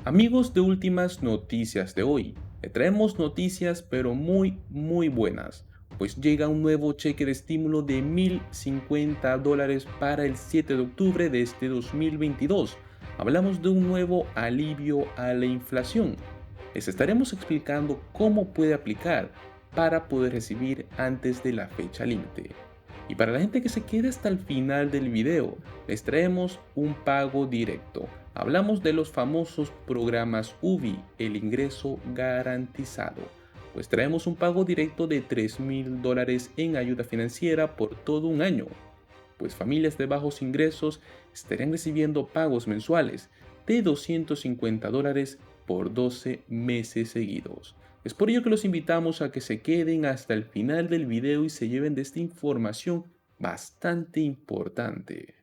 Amigos de Últimas Noticias de hoy, le traemos noticias pero muy buenas, pues llega un nuevo cheque de estímulo de $1,050 para el 7 de octubre de este 2022. Hablamos de un nuevo alivio a la inflación. Les estaremos explicando cómo puede aplicar para poder recibir antes de la fecha límite. Y para la gente que se quede hasta el final del video, les traemos un pago directo. Hablamos de los famosos programas UBI, el ingreso garantizado. Pues traemos un pago directo de $3,000 en ayuda financiera por todo un año. Pues familias de bajos ingresos estarían recibiendo pagos mensuales de $250 por 12 meses seguidos. Es por ello que los invitamos a que se queden hasta el final del video y se lleven de esta información bastante importante.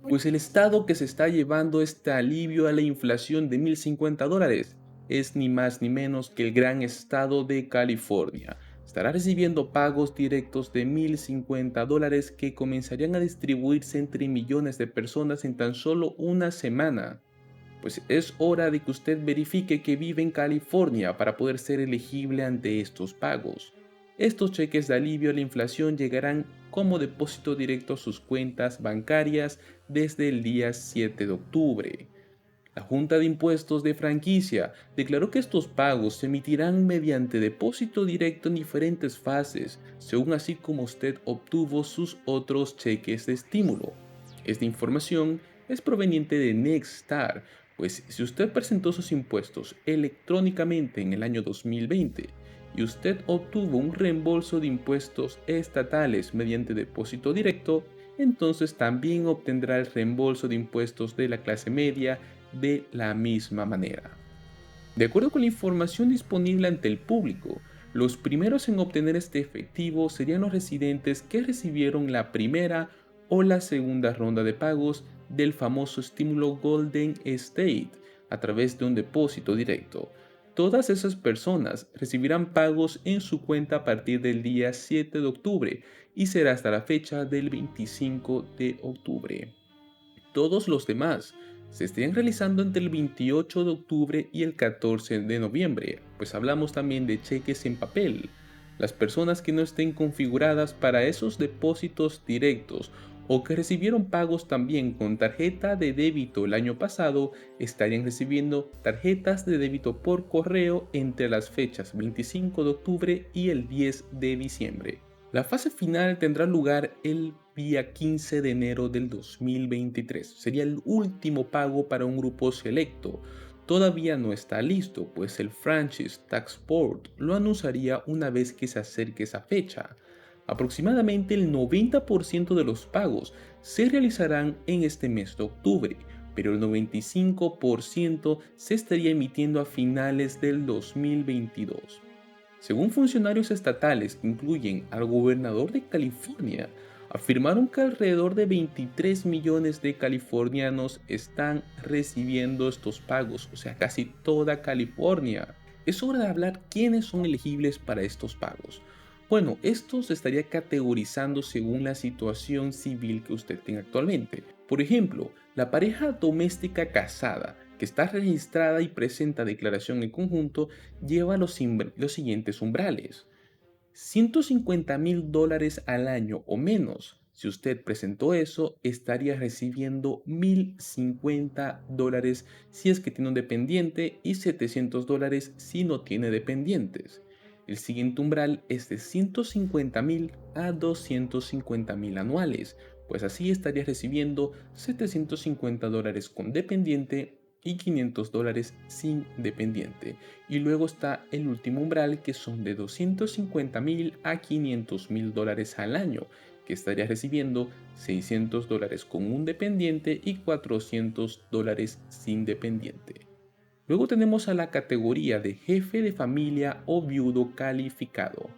Pues el estado que se está llevando este alivio a la inflación de $1,050 es ni más ni menos que el gran estado de California. Estará recibiendo pagos directos de $1,050 que comenzarían a distribuirse entre millones de personas en tan solo una semana. Pues es hora de que usted verifique que vive en California para poder ser elegible ante estos pagos. Estos cheques de alivio a la inflación llegarán como depósito directo a sus cuentas bancarias desde el día 7 de octubre. La Junta de Impuestos de Franquicia declaró que estos pagos se emitirán mediante depósito directo en diferentes fases, según así como usted obtuvo sus otros cheques de estímulo. Esta información es proveniente de Nexstar, pues si usted presentó sus impuestos electrónicamente en el año 2020 y usted obtuvo un reembolso de impuestos estatales mediante depósito directo, entonces también obtendrá el reembolso de impuestos de la clase media de la misma manera. De acuerdo con la información disponible ante el público, los primeros en obtener este efectivo serían los residentes que recibieron la primera o la segunda ronda de pagos del famoso estímulo Golden State a través de un depósito directo. Todas esas personas recibirán pagos en su cuenta a partir del día 7 de octubre y será hasta la fecha del 25 de octubre. Todos los demás se estarían realizando entre el 28 de octubre y el 14 de noviembre, pues hablamos también de cheques en papel. Las personas que no estén configuradas para esos depósitos directos o que recibieron pagos también con tarjeta de débito el año pasado estarían recibiendo tarjetas de débito por correo entre las fechas 25 de octubre y el 10 de diciembre. La fase final tendrá lugar el día 15 de enero del 2023. Sería el último pago para un grupo selecto. Todavía no está listo, pues el Franchise Tax Board lo anunciaría una vez que se acerque esa fecha. Aproximadamente el 90% de los pagos se realizarán en este mes de octubre, pero el 95% se estaría emitiendo a finales del 2022. Según funcionarios estatales que incluyen al gobernador de California, afirmaron que alrededor de 23 millones de californianos están recibiendo estos pagos, o sea, casi toda California. Es hora de hablar quiénes son elegibles para estos pagos. Bueno, esto se estaría categorizando según la situación civil que usted tenga actualmente. Por ejemplo, la pareja doméstica casada que está registrada y presenta declaración en conjunto lleva los siguientes umbrales. $150,000 al año o menos. Si usted presentó eso, estaría recibiendo $1,050 si es que tiene un dependiente y $700 si no tiene dependientes. El siguiente umbral es de 150,000 a 250,000 anuales, pues así estaría recibiendo $750 con dependiente y $500 sin dependiente. Y luego está el último umbral, que son de 250,000 a $500,000 al año, que estaría recibiendo $600 con un dependiente y $400 sin dependiente. Luego tenemos a la categoría de jefe de familia o viudo calificado.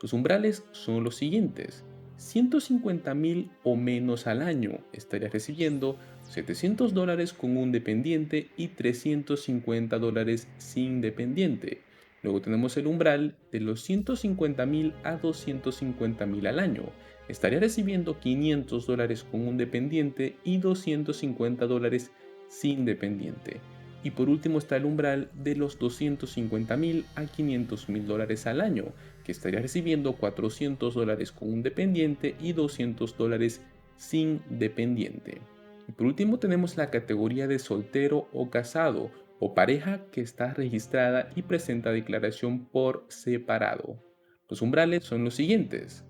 Los umbrales son los siguientes: 150,000 o menos al año estaría recibiendo $700 con un dependiente y $350 sin dependiente. Luego tenemos el umbral de los 150,000 a 250,000 al año. Estaría recibiendo $500 con un dependiente y $250 sin dependiente. Y por último está el umbral de los 250.000 a 500.000 dólares al año, que estaría recibiendo 400 dólares con un dependiente y 200 dólares sin dependiente. Y por último tenemos la categoría de soltero o casado o pareja que está registrada y presenta declaración por separado. Los umbrales son los siguientes.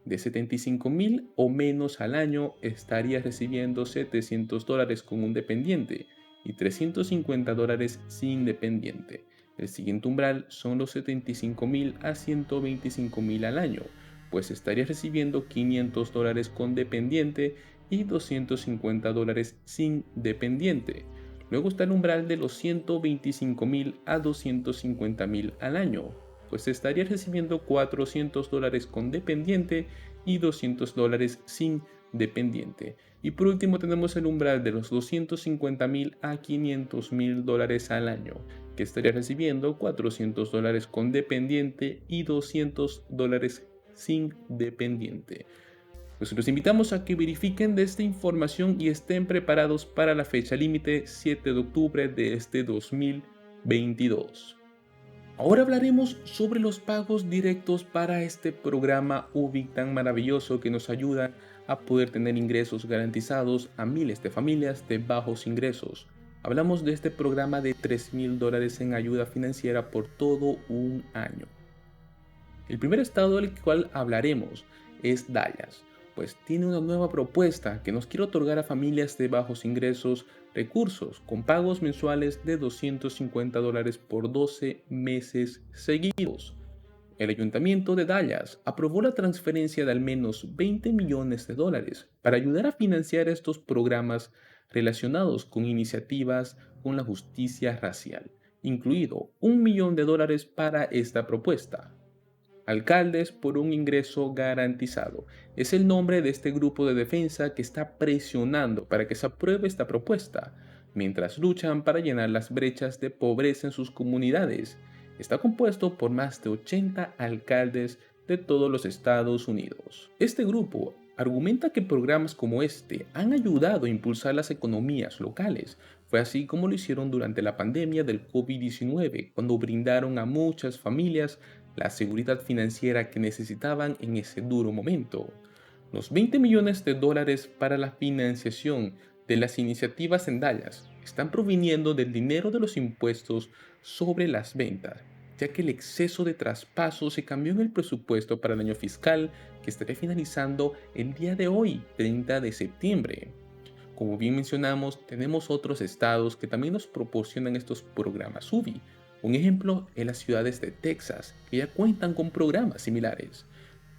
De 75.000 o menos al año estaría recibiendo 700 dólares con un dependiente y 350 dólares sin dependiente. El siguiente umbral son los 75.000 a 125.000 al año, pues estaría recibiendo 500 dólares con dependiente y 250 dólares sin dependiente. Luego está el umbral de los 125.000 a 250.000 al año, pues estaría recibiendo 400 dólares con dependiente y 200 dólares sin dependiente. Y por último tenemos el umbral de los 250.000 a 500.000 dólares al año, que estaría recibiendo 400 dólares con dependiente y 200 dólares sin dependiente. Pues los invitamos a que verifiquen de esta información y estén preparados para la fecha límite 7 de octubre de este 2022. Ahora hablaremos sobre los pagos directos para este programa UBIC tan maravilloso que nos ayuda a poder tener ingresos garantizados a miles de familias de bajos ingresos. Hablamos de este programa de $3,000 en ayuda financiera por todo un año. El primer estado del cual hablaremos es Dallas, pues tiene una nueva propuesta que nos quiere otorgar a familias de bajos ingresos recursos con pagos mensuales de $250 por 12 meses seguidos. El ayuntamiento de Dallas aprobó la transferencia de al menos $20 millones para ayudar a financiar estos programas relacionados con iniciativas con la justicia racial, incluido $1 millón para esta propuesta. Alcaldes por un ingreso garantizado. Es el nombre de este grupo de defensa que está presionando para que se apruebe esta propuesta, mientras luchan para llenar las brechas de pobreza en sus comunidades. Está compuesto por más de 80 alcaldes de todos los Estados Unidos. Este grupo argumenta que programas como este han ayudado a impulsar las economías locales. Fue así como lo hicieron durante la pandemia del COVID-19, cuando brindaron a muchas familias la seguridad financiera que necesitaban en ese duro momento. Los $20 millones para la financiación de las iniciativas en Dallas están proviniendo del dinero de los impuestos sobre las ventas, ya que el exceso de traspaso se cambió en el presupuesto para el año fiscal que estará finalizando el día de hoy, 30 de septiembre. Como bien mencionamos, tenemos otros estados que también nos proporcionan estos programas UBI. Un ejemplo es las ciudades de Texas, que ya cuentan con programas similares.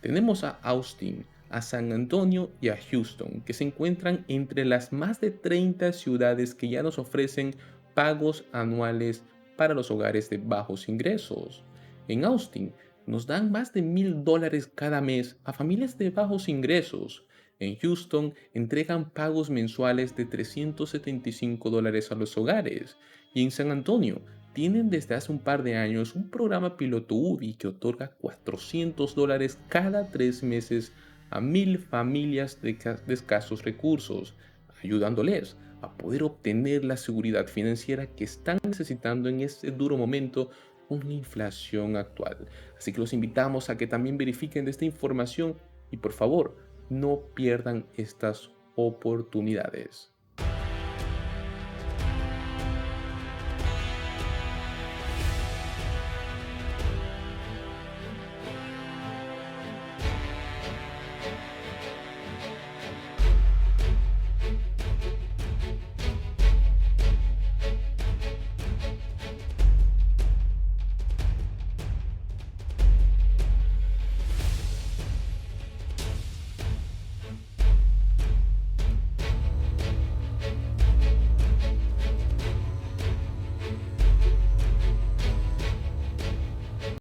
Tenemos a Austin, a San Antonio y a Houston, que se encuentran entre las más de 30 ciudades que ya nos ofrecen pagos anuales para los hogares de bajos ingresos. En Austin nos dan más de $1,000 cada mes a familias de bajos ingresos. En Houston entregan pagos mensuales de $375 a los hogares. Y en San Antonio tienen desde hace un par de años un programa piloto UBI que otorga $400 cada 3 meses a 1,000 familias de escasos recursos, ayudándoles a poder obtener la seguridad financiera que están necesitando en este duro momento con la inflación actual. Así que los invitamos a que también verifiquen de esta información y por favor no pierdan estas oportunidades.